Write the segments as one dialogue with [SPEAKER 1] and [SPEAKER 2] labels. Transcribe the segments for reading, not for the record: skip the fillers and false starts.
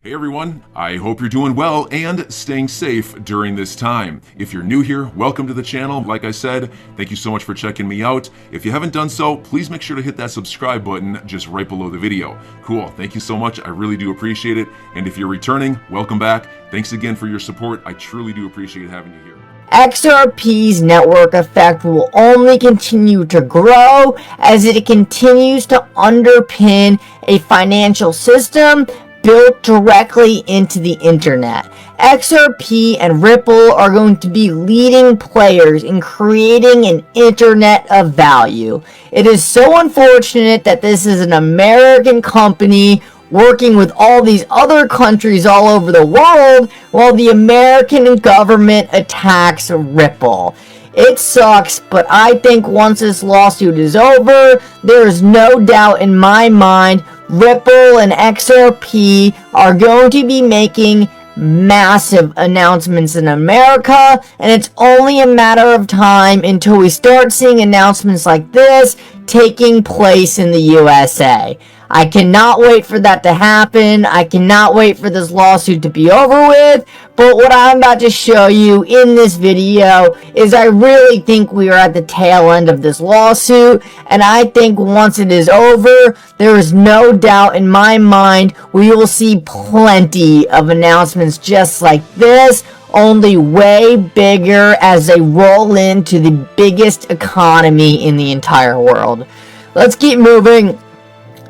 [SPEAKER 1] Hey everyone, I hope you're doing well and staying safe during this time. If you're new here, welcome to the channel. Like I said, thank you so much for checking me out. If you haven't done so, please make sure to hit that subscribe button just right below the video. Cool, thank you so much. I really do appreciate it. And if you're returning, welcome back. Thanks again for your support. I truly do appreciate having you here.
[SPEAKER 2] XRP's network effect will only continue to grow as it continues to underpin a financial system built directly into the internet. XRP and Ripple are going to be leading players in creating an internet of value. It is so unfortunate that this is an American company working with all these other countries all over the world while the American government attacks Ripple. It sucks, but I think once this lawsuit is over, there is no doubt in my mind Ripple and XRP are going to be making massive announcements in America, and it's only a matter of time until we start seeing announcements like this taking place in the USA. I cannot wait for that to happen. I cannot wait for this lawsuit to be over with. But what I'm about to show you in this video is I really think we are at the tail end of this lawsuit. And I think once it is over, there is no doubt in my mind we will see plenty of announcements just like this, only way bigger as they roll into the biggest economy in the entire world. Let's keep moving.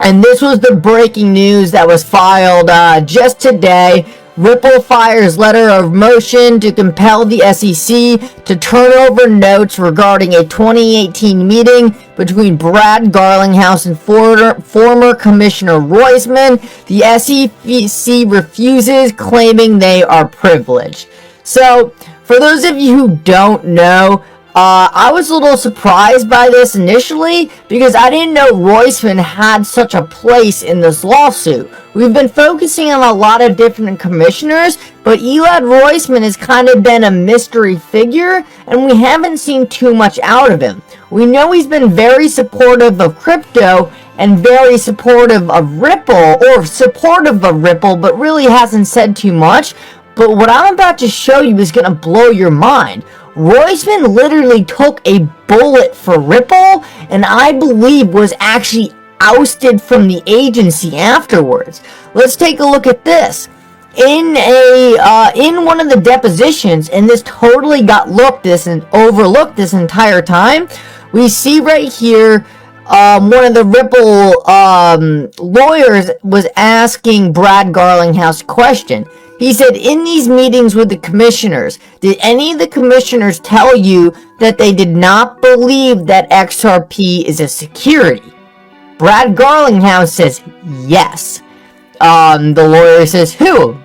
[SPEAKER 2] And this was the breaking news that was filed just today. Ripple fires letter of motion to compel the SEC to turn over notes regarding a 2018 meeting between Brad Garlinghouse and former Commissioner Roisman. The SEC refuses, claiming they are privileged. So, for those of you who don't know, I was a little surprised by this initially because I didn't know Roisman had such a place in this lawsuit. We've been focusing on a lot of different commissioners, but Elad Roisman has kind of been a mystery figure, and we haven't seen too much out of him. We know he's been very supportive of crypto and very supportive of Ripple, but really hasn't said too much. But what I'm about to show you is going to blow your mind. Roisman literally took a bullet for Ripple, and I believe was actually ousted from the agency afterwards. Let's take a look at this. In one of the depositions, and this totally got overlooked this entire time, we see right here one of the Ripple lawyers was asking Brad Garlinghouse a question. He said, in these meetings with the commissioners, did any of the commissioners tell you that they did not believe that XRP is a security? Brad Garlinghouse says, yes. The lawyer says, who?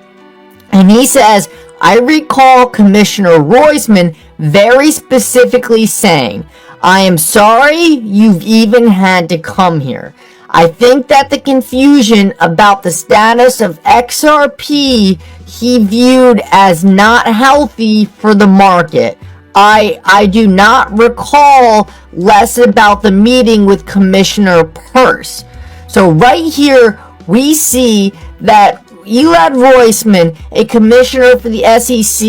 [SPEAKER 2] And he says, I recall Commissioner Roisman very specifically saying, I am sorry you've even had to come here. I think that the confusion about the status of XRP he viewed as not healthy for the market. I do not recall less about the meeting with Commissioner Peirce. So right here we see that Elad Roisman, a commissioner for the SEC,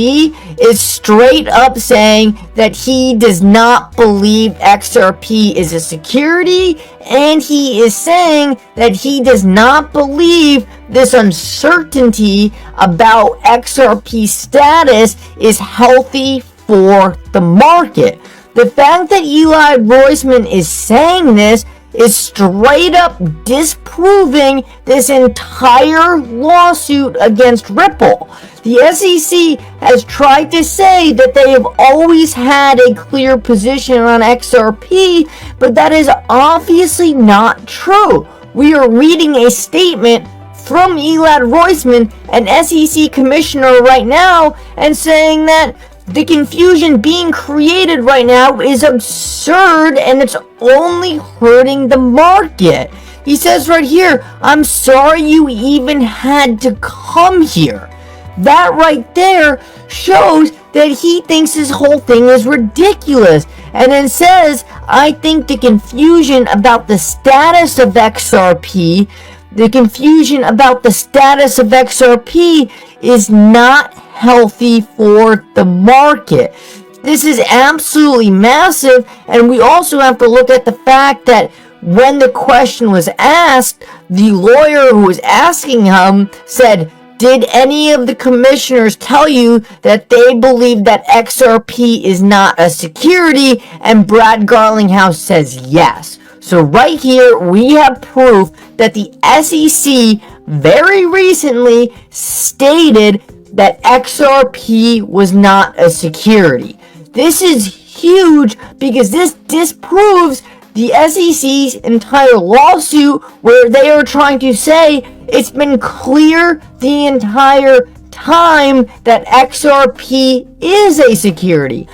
[SPEAKER 2] is straight up saying that he does not believe XRP is a security, and he is saying that he does not believe this uncertainty about XRP's status is healthy for the market. The fact that Elad Roisman is saying this is straight up disproving this entire lawsuit against Ripple. The SEC has tried to say that they have always had a clear position on XRP, but that is obviously not true. We are reading a statement from Elad Roisman, an SEC commissioner right now, and saying that the confusion being created right now is absurd and it's only hurting the market. He says right here, I'm sorry you even had to come here. That right there shows that he thinks this whole thing is ridiculous. And then says, I think the confusion about the status of XRP the confusion about the status of XRP is not healthy for the market. This is absolutely massive, and we also have to look at the fact that when the question was asked, the lawyer who was asking him said, "Did any of the commissioners tell you that they believe that XRP is not a security?" And Brad Garlinghouse says yes. So right here, we have proof that the SEC very recently stated that XRP was not a security. This is huge because this disproves the SEC's entire lawsuit, where they are trying to say it's been clear the entire time that XRP is a security.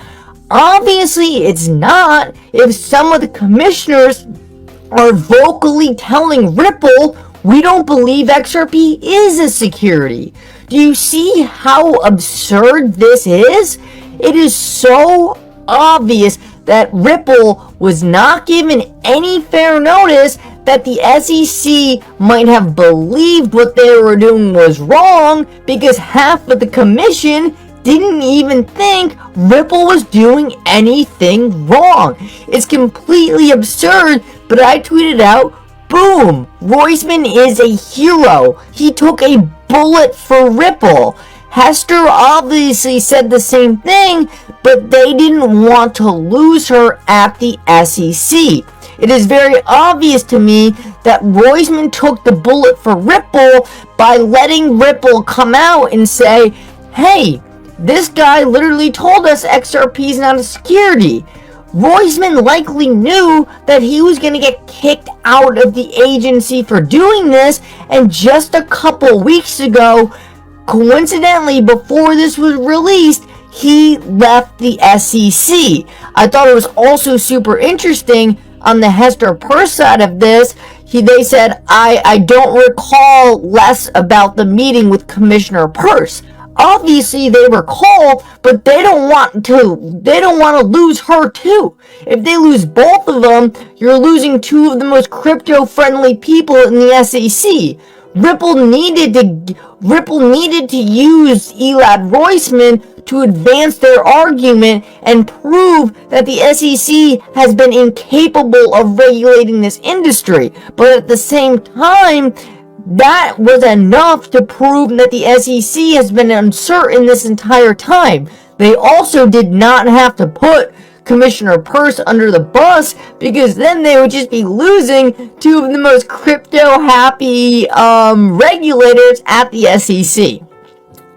[SPEAKER 2] Obviously, it's not if some of the commissioners are vocally telling Ripple, "We don't believe XRP is a security." Do you see how absurd this is? It is so obvious that Ripple was not given any fair notice, that the SEC might have believed what they were doing was wrong, because half of the commission didn't even think Ripple was doing anything wrong. It's completely absurd, but I tweeted out, boom, Roisman is a hero. He took a bullet for Ripple. Hester obviously said the same thing, but they didn't want to lose her at the SEC. It is very obvious to me that Roisman took the bullet for Ripple by letting Ripple come out and say, "Hey, this guy literally told us XRP is not a security." Roisman likely knew that he was going to get kicked out of the agency for doing this, and just a couple weeks ago, coincidentally, before this was released, he left the SEC. I thought it was also super interesting on the Hester Peirce side of this. They said, I don't recall less about the meeting with Commissioner Peirce. Obviously they recall, but they don't want to lose her too. If they lose both of them, you're losing two of the most crypto-friendly people in the SEC. Ripple needed to use Elad Roisman to advance their argument and prove that the SEC has been incapable of regulating this industry. But at the same time, that was enough to prove that the SEC has been uncertain this entire time. They also did not have to put Commissioner Peirce under the bus, because then they would just be losing two of the most crypto-happy regulators at the SEC.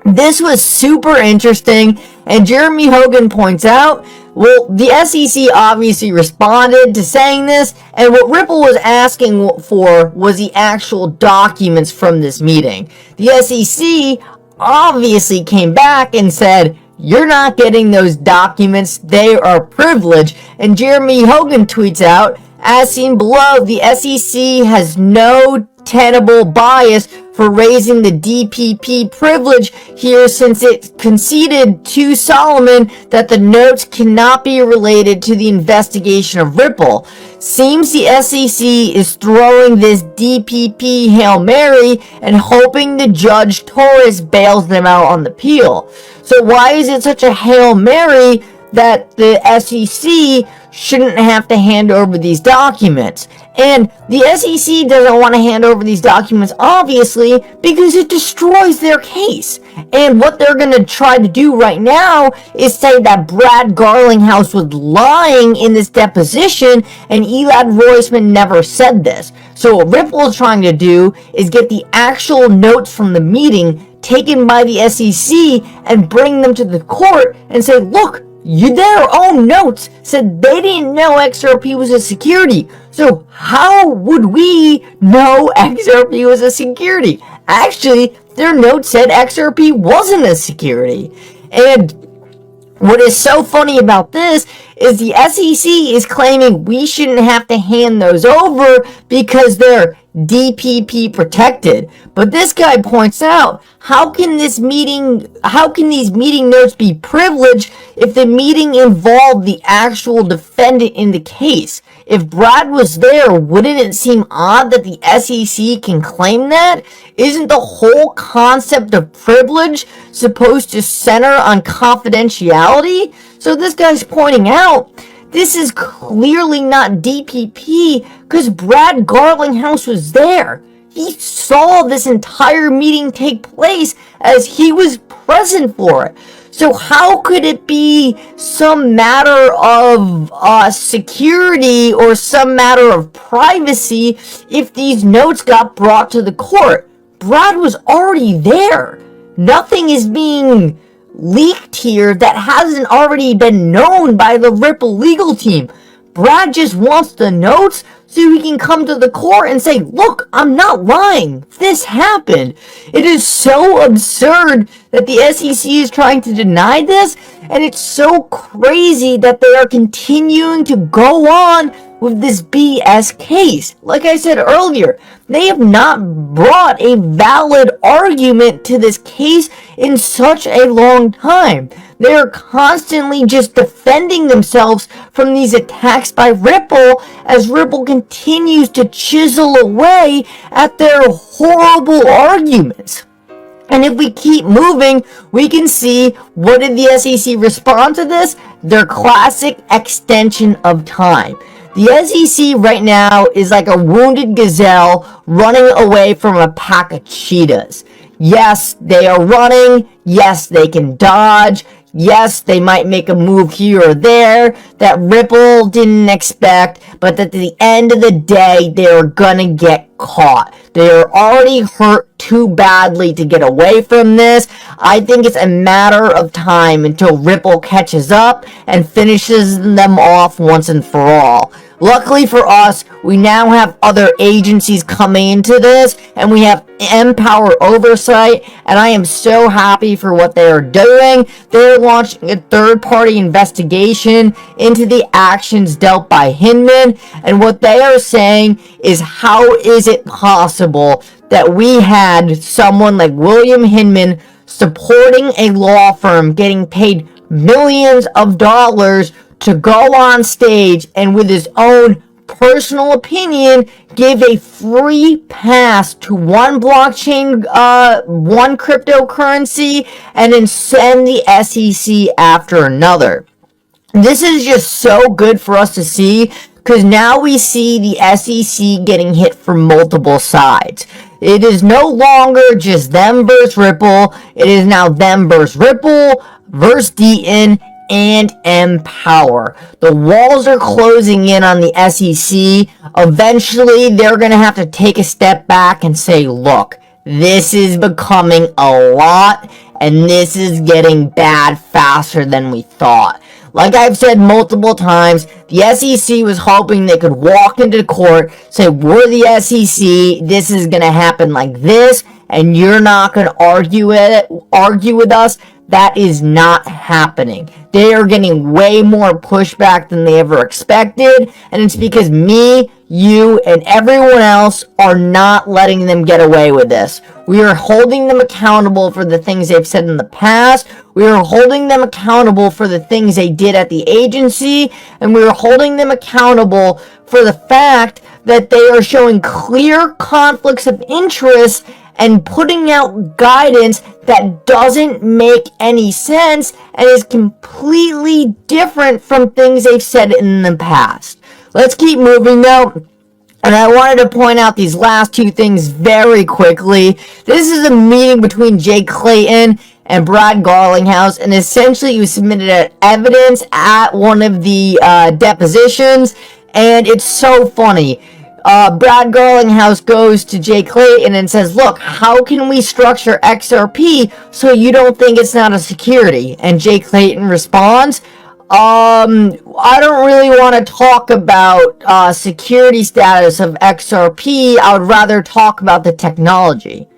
[SPEAKER 2] This was super interesting, and Jeremy Hogan points out, well, the SEC obviously responded to saying this, and what Ripple was asking for was the actual documents from this meeting. The SEC obviously came back and said, "You're not getting those documents, they are privileged." And Jeremy Hogan tweets out, "As seen below, the SEC has no tenable bias for raising the DPP privilege here, since it conceded to Solomon that the notes cannot be related to the investigation of Ripple. Seems the SEC is throwing this DPP Hail Mary and hoping the Judge Torres bails them out on the appeal." So why is it such a Hail Mary that the SEC shouldn't have to hand over these documents? And the SEC doesn't want to hand over these documents, obviously, because it destroys their case. And what they're going to try to do right now is say that Brad Garlinghouse was lying in this deposition and Elad Roisman never said this. So what Ripple is trying to do is get the actual notes from the meeting taken by the SEC and bring them to the court and say, look, their own notes said they didn't know XRP was a security. So how would we know XRP was a security? Actually, their note said XRP wasn't a security. And what is so funny about this is the SEC is claiming we shouldn't have to hand those over because they're DPP protected. But this guy points out, how can these meeting notes be privileged if the meeting involved the actual defendant in the case? If Brad was there, wouldn't it seem odd that the SEC can claim that? Isn't the whole concept of privilege supposed to center on confidentiality? So this guy's pointing out, this is clearly not DPP because Brad Garlinghouse was there. He saw this entire meeting take place as he was present for it. So how could it be some matter of security or some matter of privacy if these notes got brought to the court? Brad was already there. Nothing is being leaked here that hasn't already been known by the Ripple legal team. Brad just wants the notes so he can come to the court and say, look, I'm not lying. This happened. It is so absurd that the SEC is trying to deny this, and it's so crazy that they are continuing to go on with this BS case. Like I said earlier, they have not brought a valid argument to this case in such a long time. They are constantly just defending themselves from these attacks by Ripple as Ripple continues to chisel away at their horrible arguments. And if we keep moving, we can see, what did the SEC respond to this? Their classic extension of time. The SEC right now is like a wounded gazelle running away from a pack of cheetahs. Yes, they are running. Yes, they can dodge. Yes, they might make a move here or there that Ripple didn't expect, but at the end of the day, they're gonna get caught. They're already hurt too badly to get away from this. I think it's a matter of time until Ripple catches up and finishes them off once and for all. Luckily for us, we now have other agencies coming into this, and we have Empower Oversight, and I am so happy for what they are doing. They're launching a third-party investigation into the actions dealt by Hinman, and what they are saying is, how is it possible that we had someone like William Hinman supporting a law firm getting paid millions of dollars to go on stage and with his own personal opinion give a free pass to one blockchain, one cryptocurrency, and then send the SEC after another. This is just so good for us to see, because now we see the SEC getting hit from multiple sides. It is no longer just them versus Ripple. It is now them versus Ripple versus Deaton and Empower. The walls are closing in on the SEC. Eventually, they're going to have to take a step back and say, look, this is becoming a lot, and this is getting bad faster than we thought. Like I've said multiple times, the SEC was hoping they could walk into court, say, we're the SEC, this is going to happen like this, and you're not going to argue with us. That is not happening. They are getting way more pushback than they ever expected, and it's because me, you, and everyone else are not letting them get away with this. We are holding them accountable for the things they've said in the past. We are holding them accountable for the things they did at the agency, and we are holding them accountable for the fact that they are showing clear conflicts of interest and putting out guidance that doesn't make any sense and is completely different from things they've said in the past. Let's keep moving though. And I wanted to point out these last two things very quickly. This is a meeting between Jay Clayton and Brad Garlinghouse, and essentially you submitted evidence at one of the depositions, and it's so funny. Brad Garlinghouse goes to Jay Clayton and says, look, how can we structure XRP so you don't think it's not a security? And Jay Clayton responds, I don't really want to talk about security status of XRP. I would rather talk about the technology.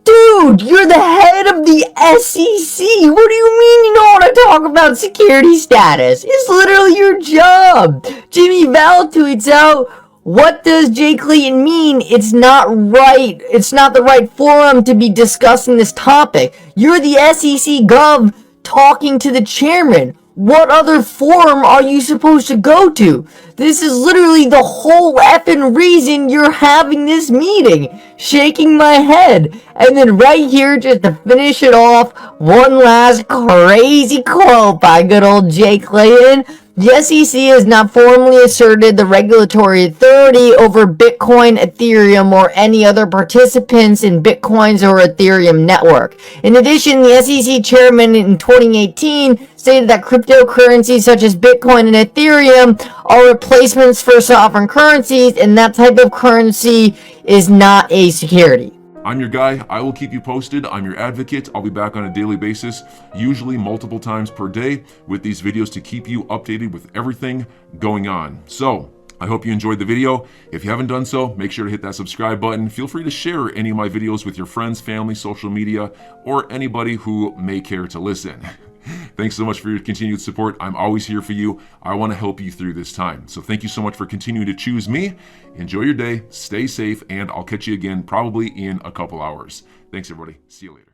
[SPEAKER 2] Dude, you're the head of the SEC. What do you mean you don't want to talk about security status? It's literally your job. Jimmy Val tweets out, what does Jay Clayton mean? It's not right. It's not the right forum to be discussing this topic. You're the SEC gov talking to the chairman. What other forum are you supposed to go to? This is literally the whole effing reason you're having this meeting. Shaking my head. And then right here, just to finish it off, one last crazy quote by good old Jay Clayton. The SEC has not formally asserted the regulatory authority over Bitcoin, Ethereum, or any other participants in Bitcoin's or Ethereum network. In addition, the SEC chairman in 2018 stated that cryptocurrencies such as Bitcoin and Ethereum are replacements for sovereign currencies, and that type of currency is not a security.
[SPEAKER 1] I'm your guy. I will keep you posted. I'm your advocate. I'll be back on a daily basis, usually multiple times per day, with these videos to keep you updated with everything going on. So I hope you enjoyed the video. If you haven't done so, make sure to hit that subscribe button. Feel free to share any of my videos with your friends, family, social media, or anybody who may care to listen. Thanks so much for your continued support. I'm always here for you. I want to help you through this time. So thank you so much for continuing to choose me. Enjoy your day, stay safe, and I'll catch you again probably in a couple hours. Thanks, everybody. See you later.